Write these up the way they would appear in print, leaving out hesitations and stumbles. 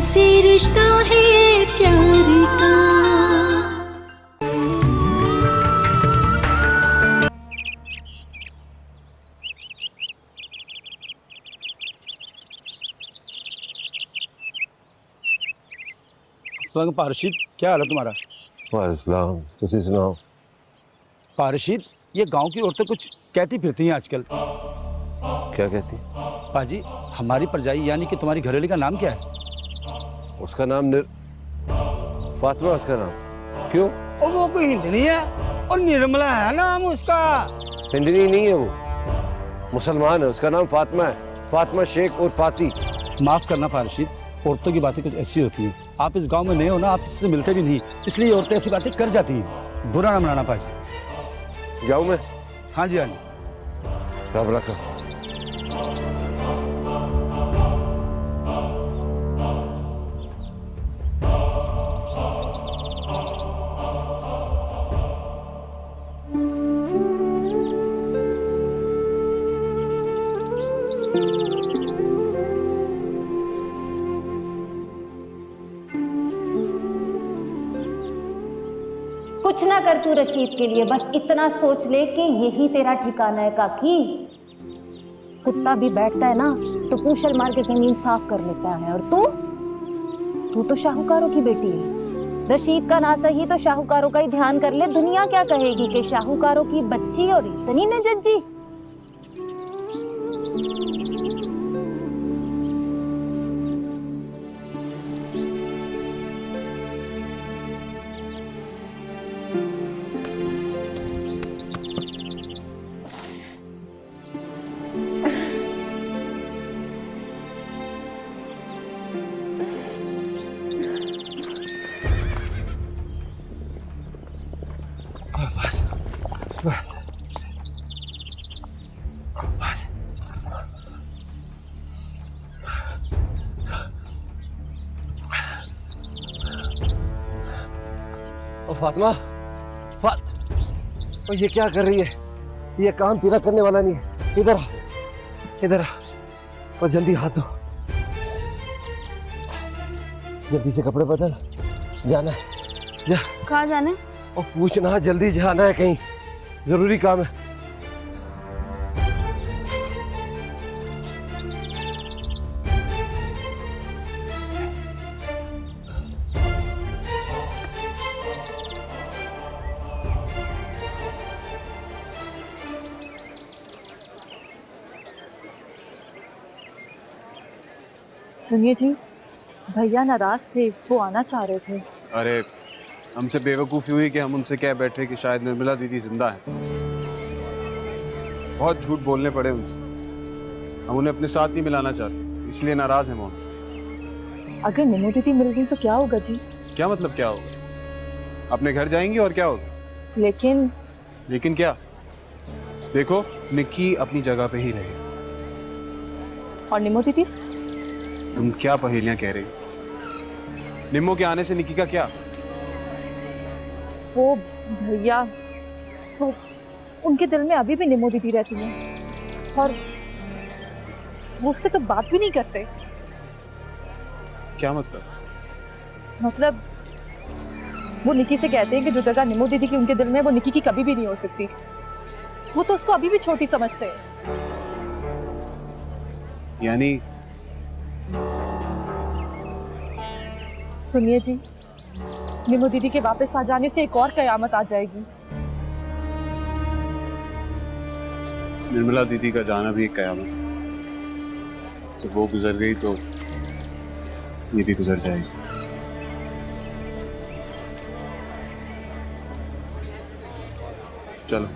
से रिश्ता है प्यार का। पारशीद, क्या हाल है तुम्हारा? वालेकुम, तुसी सुनाओ। पारशीद, ये गांव की औरतें कुछ कहती फिरती हैं आजकल। क्या कहती? पाजी, हमारी परजाई यानी कि तुम्हारी घरेली का नाम क्या है? उसका नाम फातिमा, उसका नाम। क्यों? और वो कोई हिंदनी है और निर्मला है नाम उसका। हिंदनी नहीं है, वो मुसलमान है। उसका नाम फातिमा है, फातिमा शेख और फाती। माफ करना पारशीद, औरतों की बातें कुछ ऐसी होती हैं। आप इस गांव में नए हो ना, आप इससे मिलते भी नहीं, इसलिए औरतें ऐसी बातें कर जाती हैं। बुरा ना मनाना पाजी। जाऊं मैं? हाँ जी, हाँ जी। रब रखा। कुछ ना कर तू रशीद के लिए, बस इतना सोच ले कि यही तेरा ठिकाना है काकी। कुत्ता भी बैठता है ना तो पूछल मार के जमीन साफ कर लेता है, और तू तो शाहूकारों की बेटी है। रशीद का ना सही तो शाहूकारों का ही ध्यान कर ले। दुनिया क्या कहेगी कि शाहूकारों की बच्ची और इतनी न जज्जी। फातिमा, और ये क्या कर रही है? ये काम तेरा करने वाला नहीं है। इधर आ, इधर आ, और जल्दी हाथ धो। जल्दी से कपड़े बदल, जाना है। जा। कहाँ जाना है? और पूछना, जल्दी जाना है, कहीं जरूरी काम है। सुनिए जी, भैया नाराज थे, वो आना चाह रहे थे। अरे हमसे बेवकूफ़ी हुई कि हम उनसे कह बैठे कि शायद निर्मला दीदी जिंदा है। बहुत झूठ बोलने पड़े उनसे। हम उन्हें अपने साथ नहीं मिलाना चाहते, इसलिए नाराज हैं वो हमसे। अगर निमो दीदी मिल गई तो क्या होगा जी? क्या मतलब क्या होगा? अपने घर जाएंगी और क्या होगा? लेकिन क्या? देखो, निक्की अपनी जगह पे ही रहे। और निमो दीदी? तुम क्या पहेलियां कह रही हो? निम्मो के आने से निक्की का क्या? वो भैया, वो उनके दिल में अभी भी निमो दीदी रहती है, और वो उससे तो बात भी नहीं करते। क्या मतलब? मतलब वो निक्की से कहते हैं कि जो जगह निमो दीदी की उनके दिल में, वो निक्की की कभी भी नहीं हो सकती। वो तो उसको अभी भी छोटी समझते हैं। यानी? सुनिए जी, निमो दीदी के वापस आ जाने से एक और कयामत आ जाएगी। निर्मला दीदी का जाना भी एक कयामत है। तो वो गुजर गई तो ये भी गुजर जाएगी। चलो।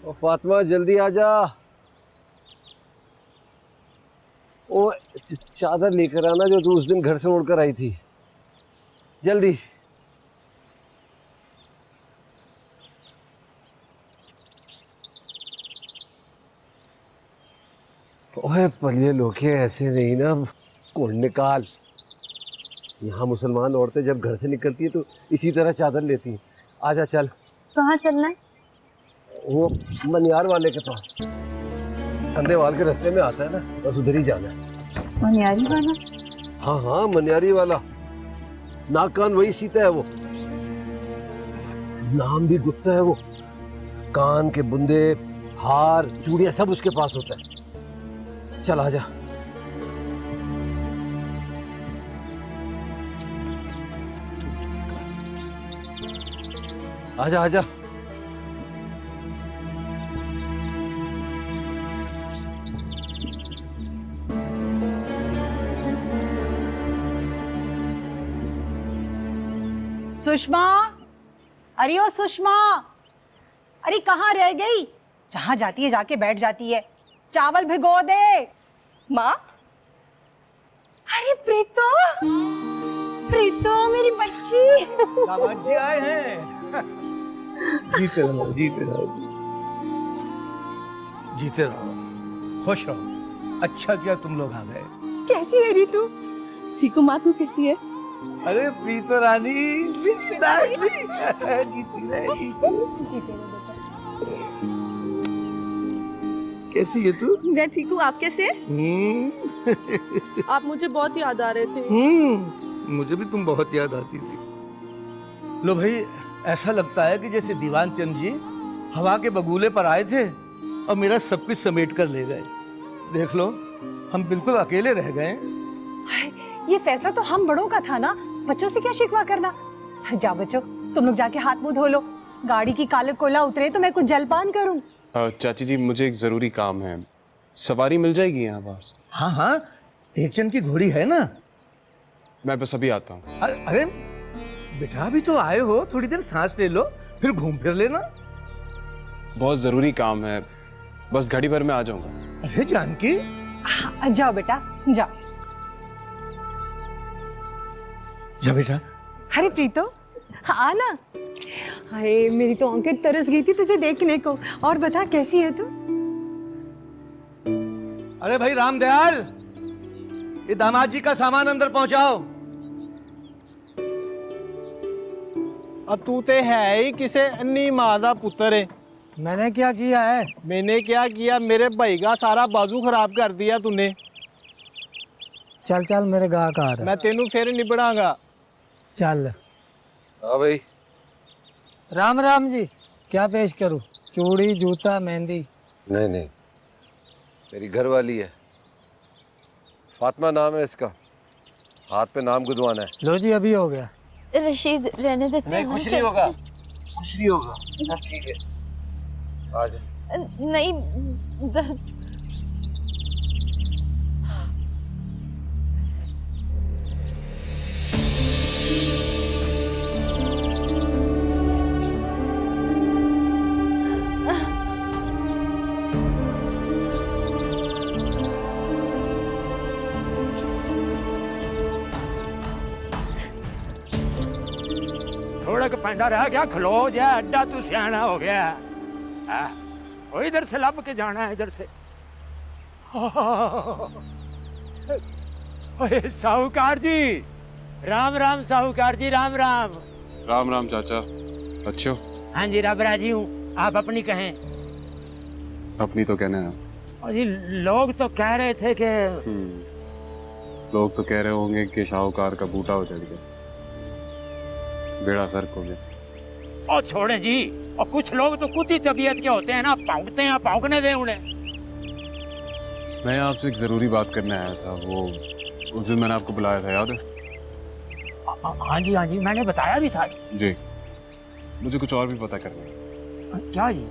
ओ फातिमा, जल्दी आ जा। ओ चादर लेकर आना जो तू उस दिन घर से उड़कर आई थी, जल्दी। ओए पलिए लोके, ऐसे नहीं ना, कोड निकाल। यहाँ मुसलमान औरतें जब घर से निकलती है तो इसी तरह चादर लेती हैं। आजा चल। कहाँ चलना है? वो मनियार वाले के पास। संदेवाल के रास्ते में आता है ना, बस उधर ही जाना है। मनियारी वाला? हाँ हाँ, मनियारी वाला। नाक कान वही सीता है वो, नाम भी गुप्ता है वो। कान के बुंदे, हार, चूड़ियां सब उसके पास होता है। चल आजा। आजा आजा। सुषमा, अरे ओ सुषमा, अरे कहाँ रह गई? जहाँ जाती है जाके बैठ जाती है। चावल भिगो दे। माँ? अरे प्रीतो, प्रीतो मेरी बच्ची। दामाद जी आए हैं। जीते रहो, जीते रहो, जीते रहो, खुश रहो। अच्छा किया तुम लोग आ गए। कैसी है री तू? ठीक हूँ माँ, तू कैसी है? अरे प्रीतो रानी, जीती रहेगी। कैसी है तू? मैं ठीक हूँ, आप कैसे? आप मुझे बहुत याद आ रहे थे। मुझे भी तुम बहुत याद आती थी। लो भाई, ऐसा लगता है कि जैसे दीवान चंद जी हवा के बगुले पर आए थे और मेरा सब कुछ समेट कर ले गए। देख लो, हम बिल्कुल अकेले रह गए। ये फैसला तो हम बड़ों का था ना, बच्चों से क्या शिकवा करना। जाओ बच्चों, तुम लोग जाके हाथ मुंह धो लो। गाड़ी की काले कोयला उतरे तो मैं कुछ जलपान करूं। चाची जी, मुझे एक जरूरी काम है। सवारी मिल जाएगी यहाँ पास? हाँ हाँ, टेकचंद की घोड़ी है ना। मैं बस अभी आता हूँ। अरे बेटा, अभी तो आए हो, थोड़ी देर सांस ले लो, फिर घूम फिर लेना। बहुत जरूरी काम है, बस घड़ी भर में आ जाऊंगा। अरे जानकी, जाओ बेटा जाओ। जा बेटा। अरे प्रीतो, हाँ ना। हाय, मेरी तो आंखें तरस गई थी तुझे देखने को। और बता, कैसी है तू? अरे भाई रामदयाल, ये दामाद जी का सामान अंदर पहुंचाओ। अब तू ते है ही किसे अन्नी माँ दा पुत्र है। मैंने क्या किया है? मैंने क्या किया? मेरे भाई का सारा बाजू खराब कर दिया तूने। चल चल, मेरे गाहक आ रहा। मैं तेनू फिर निबड़ांगा। चल। हाँ भाई। राम राम जी, क्या पेश करूं? चूड़ी, जूता, मेहंदी? नहीं नहीं, मेरी घर वाली है, फातिमा नाम है इसका। हाथ पे नाम गुदवाना है। लो जी, अभी हो गया। रशीद, रहने देते नहीं, हैं, कुछ चल- नहीं होगा, कुछ नहीं होगा, सब ठीक है। आ जा। नहीं, थोड़ा का पंडा रह गया, खलो जा, अड्डा तू सियाना हो गया। वो इधर से लब के जाना है, इधर से। ओए साहूकार जी, राम राम साहूकार जी, राम राम। राम राम चाचा, अच्छे हो? हाँ जी, रब राजी हूँ, आप अपनी कहें। अपनी तो कहना है। और जी, लोग तो कह रहे थे कि लोग तो कह रहे होंगे कि शाहूकार का बूटा उजड़ गया, बेड़ा गर्क हो गया। और छोड़े जी, और कुछ लोग तो कुछ ही तबीयत के होते हैं ना, भौंकते हैं, भौंकने दे उन्हें। मैं आपसे एक जरूरी बात करने आया था। वो उस दिन मैंने आपको बुलाया था, याद है? हाँ जी, मैंने बताया भी था जी। मुझे कुछ और भी पता करना है। क्या जी?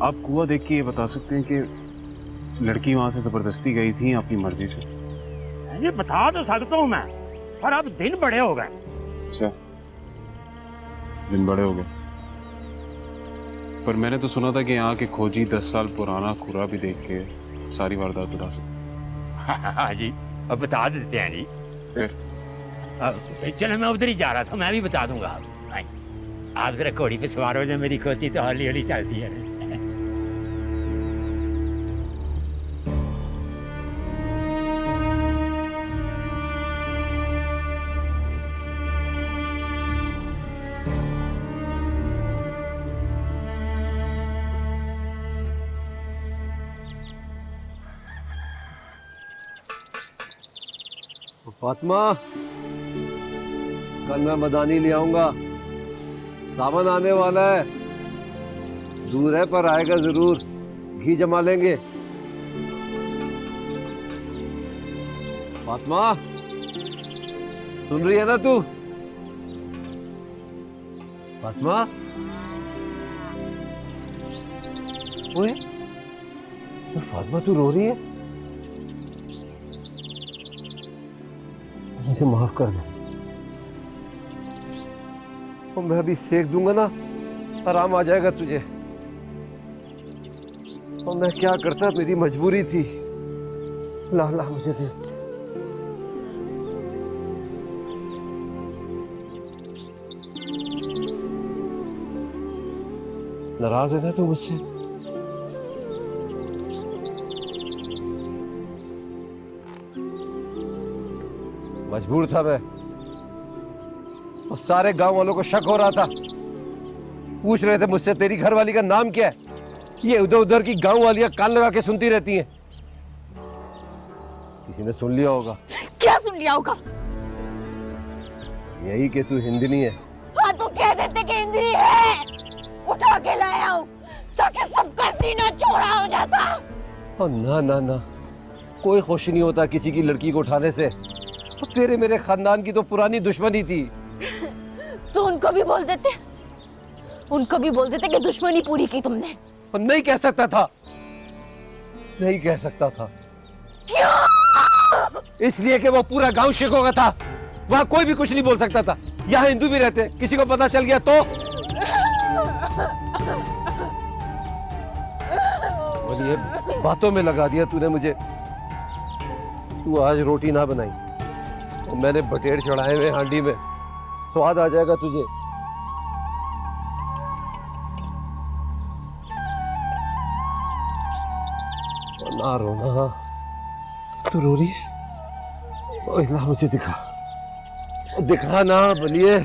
आप कुआं देख के ये बता सकते हैं कि लड़की वहां से जबरदस्ती गई थी अपनी मर्जी से? ये बता तो सकता हूँ मैं, पर अब दिन बड़े हो गए। अच्छा, दिन बड़े हो गए। पर मैंने तो सुना था कि यहाँ के खोजी 10 साल पुराना खुरा भी देख के सारी वारदात बता सकते। हाँ जी, अब बता देते हैं जी। चलो, मैं उधर ही जा रहा था, मैं भी बता दूंगा। आप जरा घोड़ी पे सवार हो जाए, मेरी खोती तो हौली हौली चलती है। फातिमा, कल मैं मदानी ले आऊंगा, सावन आने वाला है, दूर है पर आएगा जरूर, घी जमा लेंगे। फातिमा, सुन रही है ना तू? फातिमा, ओए, फातिमा तू रो रही है? मुझे माफ कर दे, और मैं अभी सेक दूंगा ना, आराम आ जाएगा तुझे। और मैं क्या करता, मेरी मजबूरी थी। ला ला मुझे दे। नाराज है ना तू मुझसे? मजबूर था मैं, और सारे गांव वालों को शक हो रहा था, पूछ रहे थे मुझसे तेरी घरवाली का नाम क्या है। ये उधर उधर की गांव वालियां कान लगा के सुनती रहती हैं। किसी ने सुन लिया होगा। क्या सुन लिया होगा? यही कि तू हिंदनी है। हाँ तो कह देते कि हिंदनी है, उठा के लाया हूँ ताकि सबका सीना चौड़ा हो जाता। और ना ना ना, कोई खुशी नहीं होता किसी की लड़की को उठाने से। तो तेरे मेरे खानदान की तो पुरानी दुश्मनी थी। तो उनको भी बोल देते, उनको भी बोल देते कि दुश्मनी पूरी की तुमने। और नहीं कह सकता था, नहीं कह सकता था। क्यों? इसलिए कि वो पूरा गांव शिको का था, वहां कोई भी कुछ नहीं बोल सकता था। यहाँ हिंदू भी रहते, किसी को पता चल गया तो। और ये बातों में लगा दिया तूने मुझे। तू आज रोटी ना बनाई, और मैंने बटेर चढ़ाए हुए हांडी में, स्वाद आ जाएगा तुझे। ना रोना, तू रो रही है? ओए ना, मुझे दिखा, दिखा ना बलिए।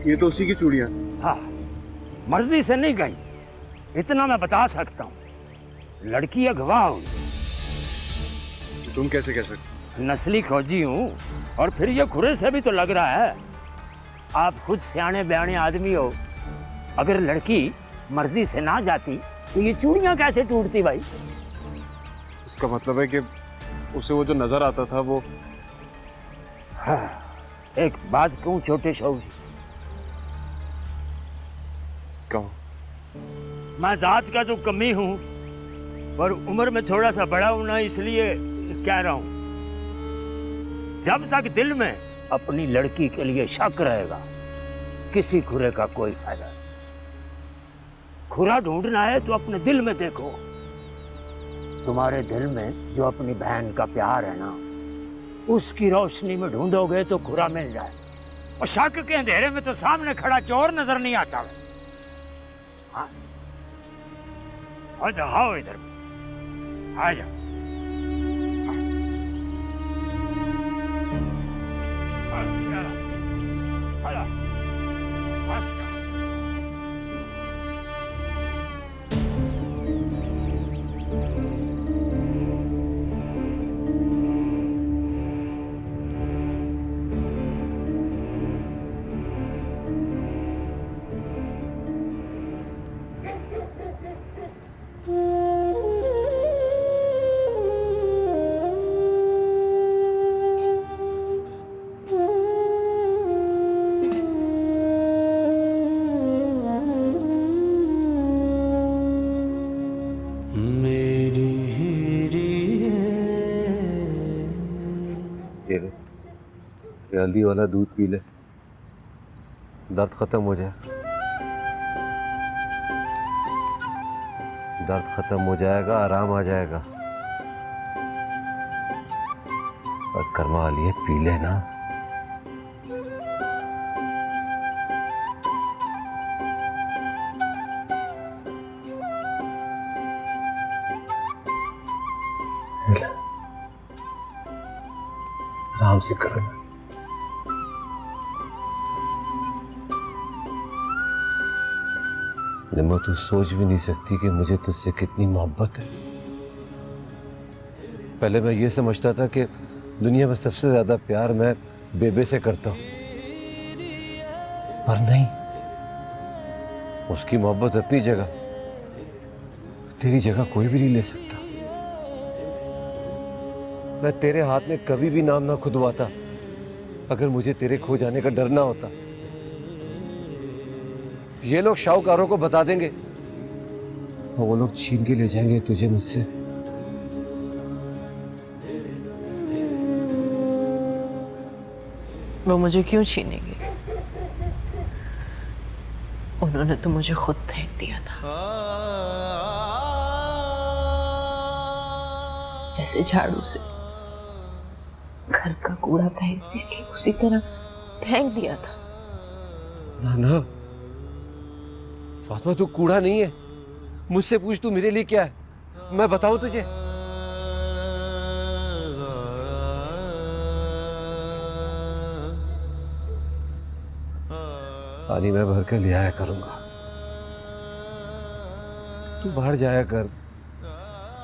ये तो उसी की चूड़ियां। हाँ, मर्जी से नहीं गई, इतना मैं बता सकता हूँ। लड़की अगवा हुई। तुम कैसे कह सकते? नस्ली खोजी हूँ, और फिर ये खुरे से भी तो लग रहा है। आप खुद सियाने बयाने आदमी हो, अगर लड़की मर्जी से ना जाती तो ये चूड़ियां कैसे टूटती भाई? इसका मतलब है कि उसे वो जो नजर आता था वो। हाँ, एक बात कहूँ छोटे शौक, कहो। मैं जात का तो कमी हूँ, पर उम्र में थोड़ा सा बड़ा हूं ना, इसलिए कह रहा हूँ। जब तक दिल में अपनी लड़की के लिए शक रहेगा, किसी खुरे का कोई फायदा नहीं। खुरा ढूंढना है तो अपने दिल में देखो। तुम्हारे दिल में जो अपनी बहन का प्यार है ना, उसकी रोशनी में ढूंढोगे तो खुरा मिल जाए। और शक के अंधेरे में तो सामने खड़ा चोर नजर नहीं आता। हाँ, आओ इधर, आ जाओ। हल्दी वाला दूध पी ले, दर्द खत्म हो जाए। दर्द खत्म हो जाएगा, आराम आ जाएगा। और कर्मा वाली है, पी लेना। आराम से करना। निम्मा, तू सोच भी नहीं सकती कि मुझे तुझसे कितनी मोहब्बत है। पहले मैं ये समझता था कि दुनिया में सबसे ज्यादा प्यार मैं बेबे से करता हूं, पर नहीं, उसकी मोहब्बत अपनी जगह, तेरी जगह कोई भी नहीं ले सकता। मैं तेरे हाथ में कभी भी नाम ना खुदवाता अगर मुझे तेरे खो जाने का डर ना होता। ये लोग शाहूकारों को बता देंगे और वो लोग छीन के ले जाएंगे तुझे मुझसे। वो मुझे क्यों छीनेंगे? उन्होंने तो मुझे खुद फेंक दिया था, जैसे झाड़ू से घर का कूड़ा फेंक दिया, कि उसी तरह फेंक दिया था। ना ना फातिमा, तू कूड़ा नहीं है। मुझसे पूछ तू मेरे लिए क्या है, मैं बताऊं तुझे। पानी मैं भर कर ले आया करूंगा, तू बाहर जाया कर,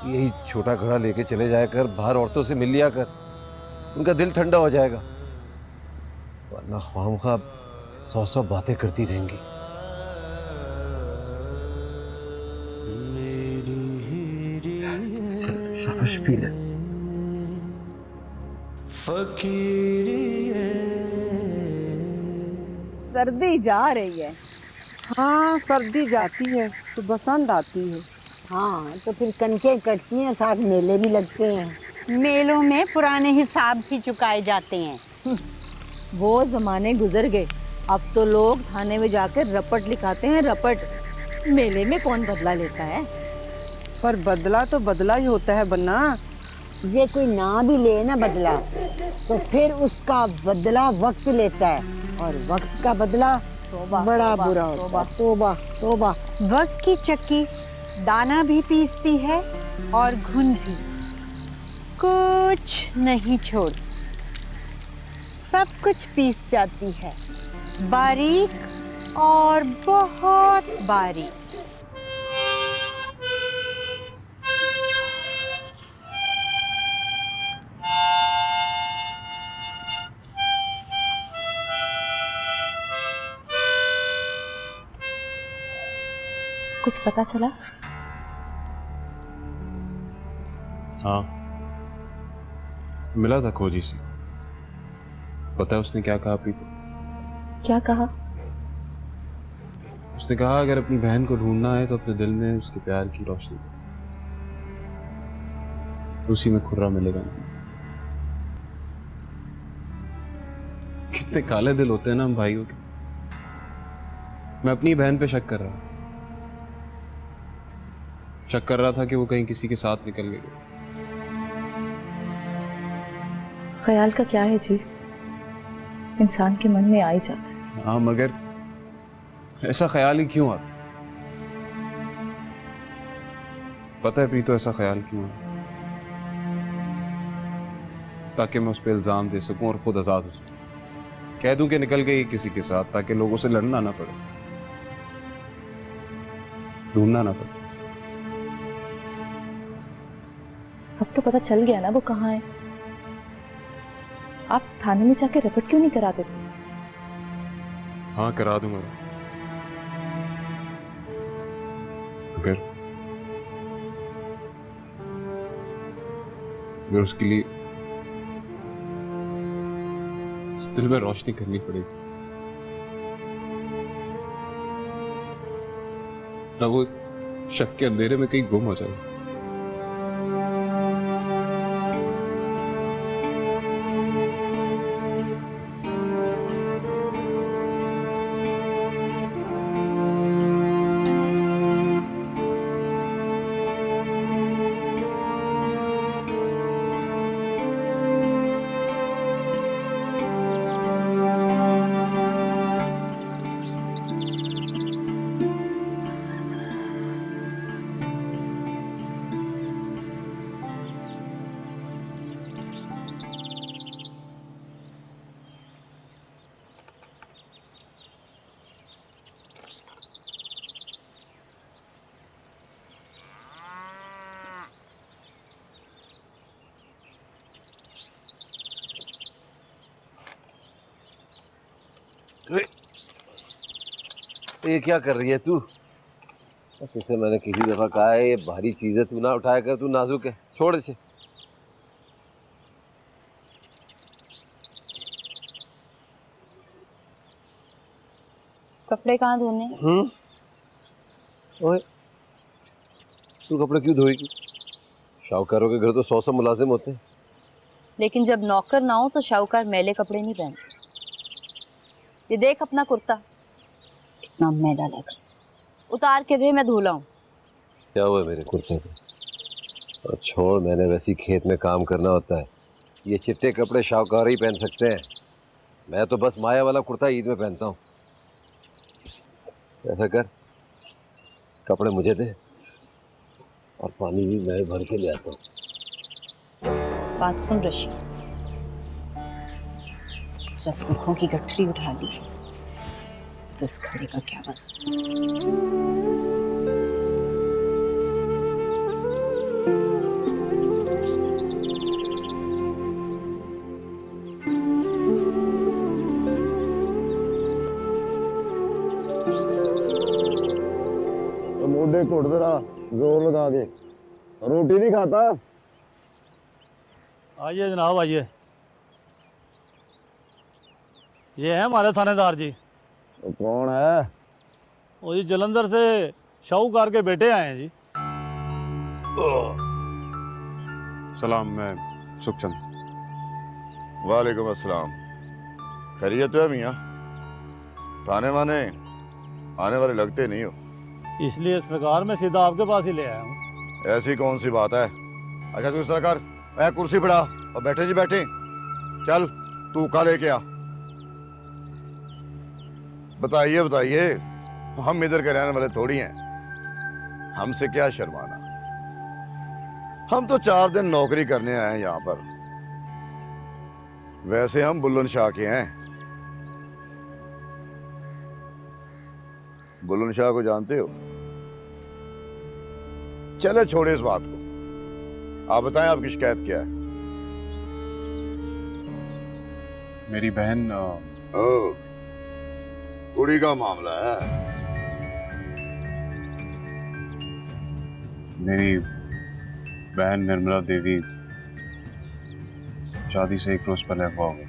यही छोटा घड़ा लेके चले जाया कर, बाहर औरतों से मिल लिया कर, उनका दिल ठंडा हो जाएगा। वरना ख्वामखा 100 बातें करती रहेंगी। शाबाश, पी ले। सर्दी जा रही है। हाँ, सर्दी जाती है तो बसंत आती है। हाँ, तो फिर कनकें कटती हैं, साथ मेले भी लगते हैं। मेलों में पुराने हिसाब भी चुकाए जाते हैं। वो जमाने गुजर गए, अब तो लोग थाने में जाकर रपट लिखाते हैं, रपट। मेले में कौन बदला लेता है? पर बदला तो बदला ही होता है बन्ना। ये कोई ना भी ले ना बदला, तो फिर उसका बदला वक्त लेता है, और वक्त का बदला बड़ा बुरा होता है। तौबा तौबा। वक्त की चक्की दाना भी पीसती है और घुन भी, कुछ नहीं छोड़, सब कुछ पीस जाती है, बारीक और बहुत बारीक। कुछ पता चला? हाँ, मिला था खोजी से। पता है उसने क्या कहा प्रीति? क्या कहा? उसने कहा अगर अपनी बहन को ढूंढना है तो अपने दिल में उसके प्यार की रोशनी दो, उसी में खुर्रा मिलेगा। कितने काले दिल होते हैं ना हम भाइयों के। मैं अपनी बहन पे शक कर रहा था कि वो कहीं किसी के साथ निकल गई। ख्याल का क्या है जी, इंसान के मन में आ ही जाता है। हाँ, मगर ऐसा ख्याल ही क्यों आता? पता है प्रीतो, ऐसा ख्याल क्यों आता? ताकि मैं उस पर इल्जाम दे सकूं और खुद आजाद हो जाऊं। कह दूं कि निकल गई किसी के साथ, ताकि लोगों से लड़ना ना पड़े, ढूंढना ना पड़े। अब तो पता चल गया ना वो कहाँ है। आप थाने में जाके रिपोर्ट क्यों नहीं करा देते? हाँ, करा दूंगा। अगर उसके लिए इस दिल में रोशनी करनी पड़ेगी, ना वो शक के अंधेरे में कहीं गुम हो जाए। ये क्या कर रही है तू? तुझसे मैंने किसी दफा कहा है ये भारी चीजें तू ना उठाया कर, तू नाजुक है, छोड़ इसे। कपड़े कहाँ धोने? ओए, तू कपड़े क्यों धोएगी? शाहूकारों के घर तो 100 मुलाजिम होते हैं। लेकिन जब नौकर ना हो तो शाहूकार मैले कपड़े नहीं पहनते। ये देख अपना कुर्ता कितना मैला लग रहा, उतार के दे, मैं धो लाऊं। क्या हुआ मेरे कुर्ते को? और छोड़, मैंने वैसी खेत में काम करना होता है। ये चिट्टे कपड़े शाहूकार ही पहन सकते हैं। मैं तो बस माया वाला कुर्ता ईद में पहनता हूँ। ऐसा कर, कपड़े मुझे दे और पानी भी मैं भर के ले आता हूँ। बात सुन रशीद, जब दुखों की गठरी उठा ली तो इस घड़ी का क्या वजन? मोढे घुट जरा जोर लगा के, रोटी नहीं खाता? आइए जनाब आइए। ये है हमारे थानेदार जी। तो कौन है? वो जी जलंधर से शाहूकार के बेटे आए हैं जी। सलाम, मैं सुखचंद। वालेकुम अस्सलाम। खैरियत है मियाँ? थाने वाने आने वाले लगते नहीं हो। इसलिए सरकार मैं सीधा आपके पास ही ले आया हूँ। ऐसी कौन सी बात है? अच्छा तू इस तरह कर, मैं कुर्सी बढ़ा और बैठे जी बैठे, चल तू का लेके आ। बताइए बताइए, हम इधर के रहने वाले थोड़ी हैं, हमसे क्या शर्माना। हम तो 4 दिन नौकरी करने आए हैं यहाँ पर। वैसे हम बुल्लनशाह के हैं। बुल्लनशाह को जानते हो? चले छोड़े इस बात को, आप बताएं आपकी शिकायत क्या है? मेरी बहन कुड़ी का मामला है। मेरी बहन निर्मला देवी शादी से 1 रोज पहले अगवा हो गई।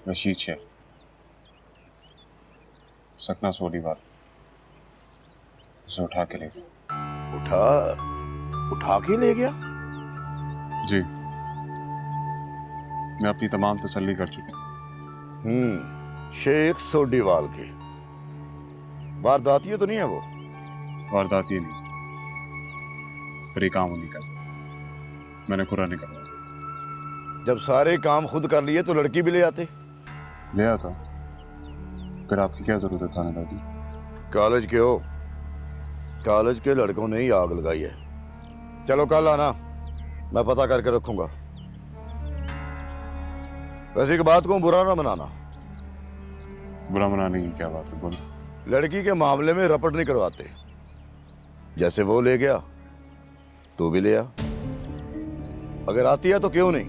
रशीद शेख, सकना सोडी बात, उसे उठा के ले गया। उठा के ले गया? जी, मैं अपनी तमाम तसल्ली कर चुका हूँ। शेख सोडीवाल के वारदाती तो नहीं है वो? वारदाती नहीं, पर ये काम वो नहीं कर, मैंने खुरा नहीं करवाया। जब सारे काम खुद कर लिए तो लड़की भी ले आते। ले आता, फिर आपकी क्या जरूरत है थानेदार जी? कॉलेज के हो, कॉलेज के लड़कों ने ही आग लगाई है। चलो कल आना, मैं पता करके रखूंगा। वैसे की बात को बुरा ना मनाना। बुरा मनाने की क्या बात है, बोलो। लड़की के मामले में रपट नहीं करवाते। जैसे वो ले गया तू भी ले आ, अगर आती है तो क्यों नहीं।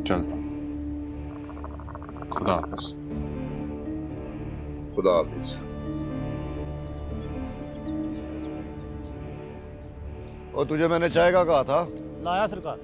चलता, खुदा हाफिज। खुदा हाफिज। और तुझे मैंने चाय का कहा था? लाया सरकार।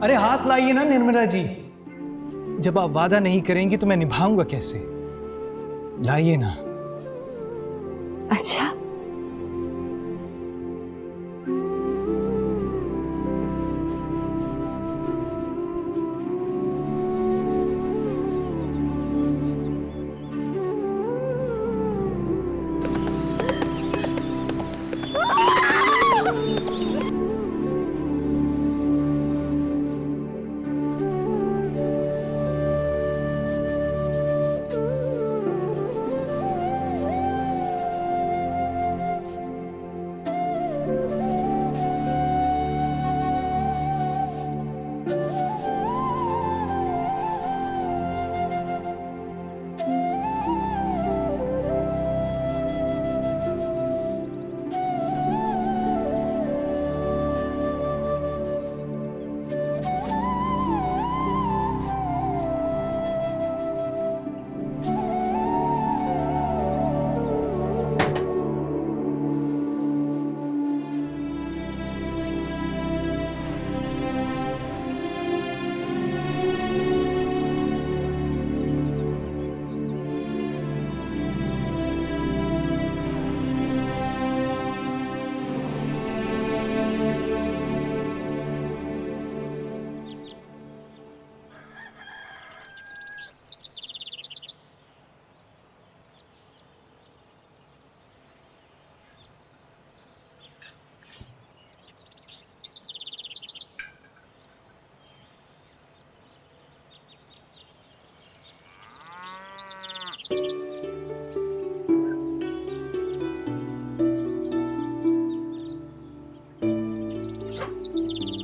अरे हाथ लाइए ना निर्मला जी, जब आप वादा नहीं करेंगी तो मैं निभाऊंगा कैसे? लाइए ना। अच्छा,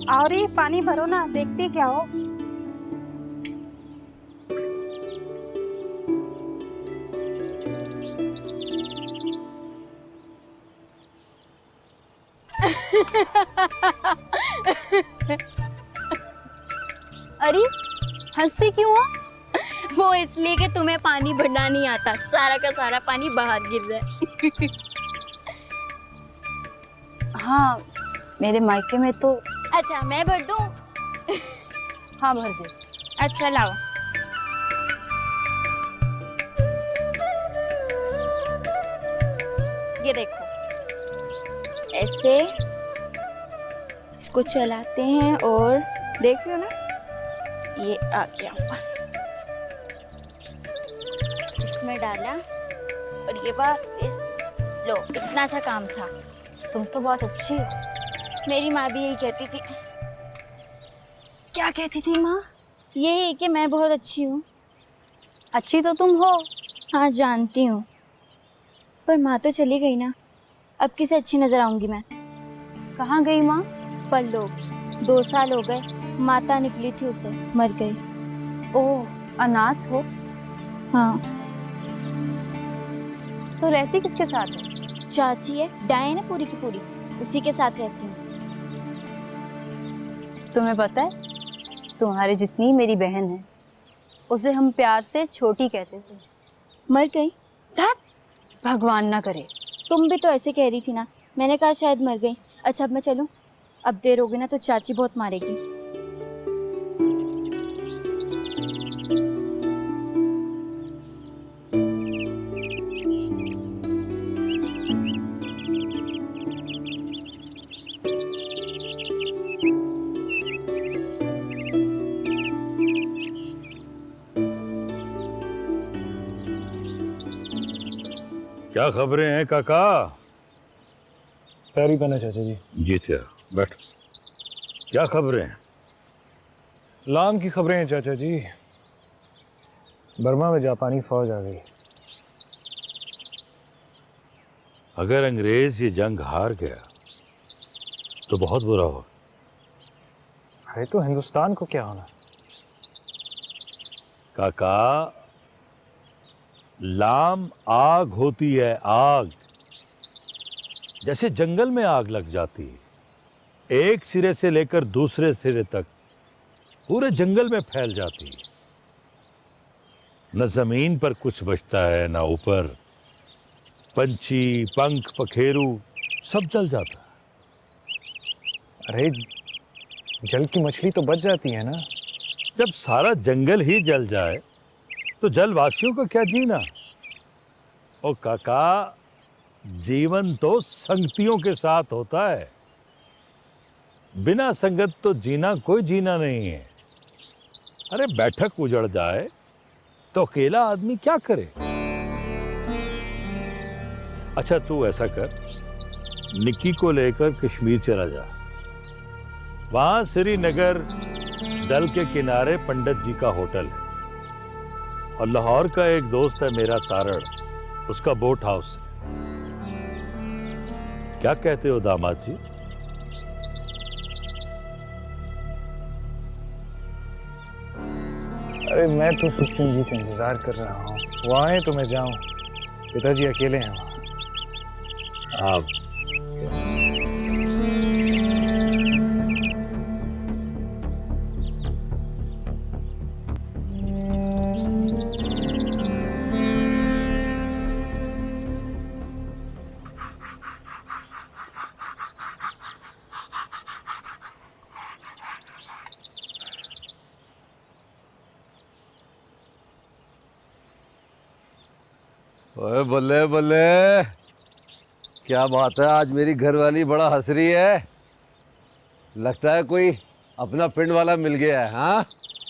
और ये पानी भरो ना, देखते क्या हो। अरे हंसते क्यों हो? वो इसलिए कि तुम्हें पानी भरना नहीं आता, सारा का सारा पानी बाहर गिर रहा है। हाँ, मेरे मायके में तो। अच्छा मैं भर दूं? हाँ भर दे। अच्छा लाओ। ये देखो, ऐसे इसको चलाते हैं और देख लो ना, ये आ गया ऊपर। इसमें डाला और ये बात इस लो, इतना सा काम था। तुम तो बहुत अच्छी हो। मेरी माँ भी यही कहती थी। क्या कहती थी माँ? यही कि मैं बहुत अच्छी हूँ। अच्छी तो तुम हो। हाँ जानती हूँ, पर माँ तो चली गई ना, अब किसे अच्छी नजर आऊंगी मैं? कहाँ गई माँ? परलोक। 2 साल हो गए, माता निकली थी उसे, मर गई। ओह, अनाथ हो? हाँ। तो रहती किसके साथ है? चाची है, डायन है पूरी की पूरी, उसी के साथ रहती हूँ। तुम्हें पता है, तुम्हारे जितनी मेरी बहन है, उसे हम प्यार से छोटी कहते थे। मर गई? भगवान ना करे। तुम भी तो ऐसे कह रही थी ना, मैंने कहा शायद मर गई। अच्छा अब मैं चलूं? अब देर होगी ना तो चाची बहुत मारेगी। क्या खबरें हैं काका? पैरी बना चाचा जी। जीत बैठ। क्या खबरें हैं? लाम की खबरें हैं चाचा जी। बर्मा में जापानी फौज आ गई। अगर अंग्रेज ये जंग हार गया तो बहुत बुरा हो। अरे तो हिंदुस्तान को क्या होना? काका, लाम आग होती है, आग। जैसे जंगल में आग लग जाती है, एक सिरे से लेकर दूसरे सिरे तक पूरे जंगल में फैल जाती है। न जमीन पर कुछ बचता है, न ऊपर। पंछी, पंख, पखेरु सब जल जाता है। अरे जल की मछली तो बच जाती है ना। जब सारा जंगल ही जल जाए तो जलवासियों का क्या जीना। ओ काका, जीवन तो संगतियों के साथ होता है, बिना संगत तो जीना कोई जीना नहीं है। अरे बैठक उजड़ जाए तो अकेला आदमी क्या करे। अच्छा तू ऐसा कर, निक्की को लेकर कश्मीर चला जा। वहां श्रीनगर डल के किनारे पंडित जी का होटल है, और लाहौर का एक दोस्त है मेरा तारड़, उसका बोट हाउस है। क्या कहते हो दामाद जी? अरे मैं तो सुखचंद जी का इंतजार कर रहा हूँ, वो आए तो मैं जाऊं। पिताजी अकेले हैं वहाँ। आप ओए बल्ले बल्ले, क्या बात है, आज मेरी घरवाली बड़ा हंस रही है। लगता है कोई अपना पिंड वाला मिल गया है। हाँ,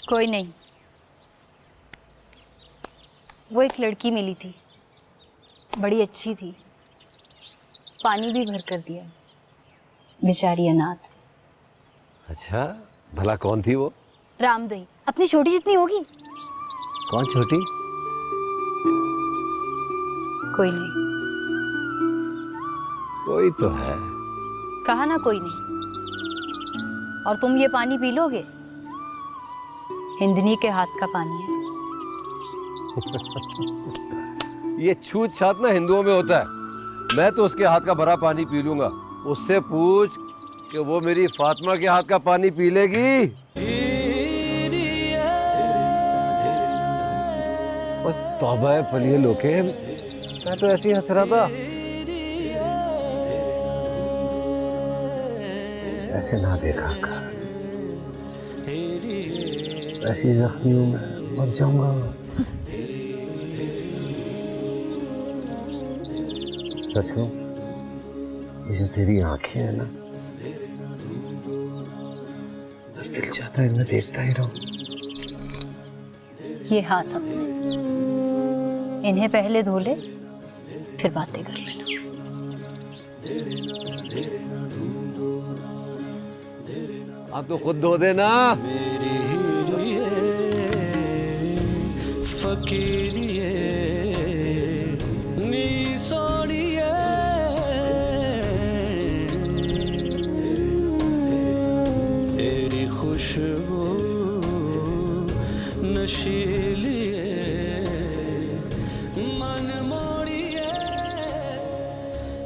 कोई नहीं, वो एक लड़की मिली थी, बड़ी अच्छी थी, पानी भी भर कर दिया, बेचारी अनाथ। अच्छा, भला कौन थी वो? रामदई, अपनी छोटी जितनी होगी। कौन छोटी? कोई नहीं। कोई तो है। कहा ना कोई नहीं। और तुम ये पानी पी लोगे? हिंदनी के हाथ का पानी है। ये छूत छात ना हिंदुओं में होता है। मैं तो उसके हाथ का भरा पानी पी लूंगा। उससे पूछ कि वो मेरी फातिमा के हाथ का पानी पी लेगी। तौबा है पलिए लोके, मैं तो ऐसे ही हंस रहा था। ऐसे ना देखा कर, ऐसी जख्मी हूं मैं, मर जाऊंगा। सच कहूं, ये जो तेरी आंखें हैं ना, बस दिल चाहता है इन्हें देखता ही रहूं। ये हाथ अपने, इन्हें पहले धो ले, फिर बातें कर लेना। आप तो खुद धो देना। तेरी खुशबू नशीली मन मोड़िए।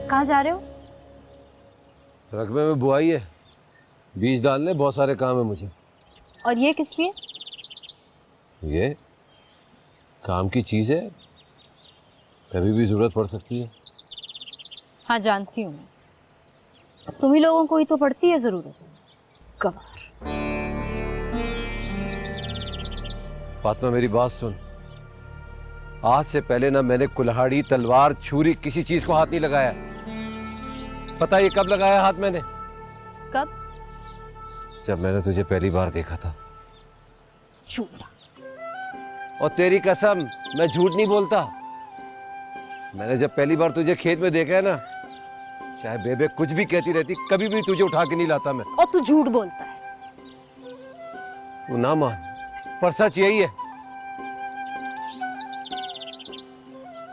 कहाँ जा रहे हो? रकबे में बुआई है, बीज डालने, बहुत सारे काम है मुझे। और ये किस लिए? ये काम की चीज है, कभी भी जरूरत पड़ सकती है। हाँ जानती हूँ, तुम्ही लोगों को ही तो पड़ती है जरूरत। गवार। फातिमा मेरी बात सुन, आज से पहले ना मैंने कुल्हाड़ी, तलवार, छुरी, किसी चीज को हाथ नहीं लगाया। पता है ये कब लगाया हाथ मैंने? कब? जब मैंने तुझे पहली बार देखा था। झूठा। और तेरी कसम, मैं झूठ नहीं बोलता। मैंने जब पहली बार तुझे खेत में देखा है ना, चाहे बेबे कुछ भी कहती रहती, कभी भी तुझे उठा के नहीं लाता मैं। और तू झूठ बोलता है। तू ना मान, पर सच यही है।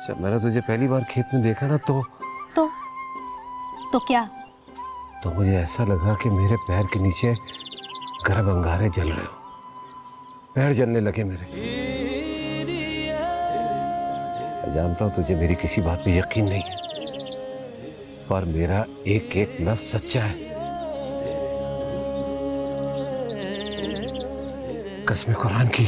जब मैंने तुझे पहली बार खेत में देखा ना, तो क्या? तो मुझे ऐसा लगा कि मेरे पैर के नीचे गर्म अंगारे जल रहे हो, पैर जलने लगे मेरे। मैं जानता हूं तुझे मेरी किसी बात पे यकीन नहीं है, पर मेरा एक एक लफ्ज सच्चा है। कसम कुरान की।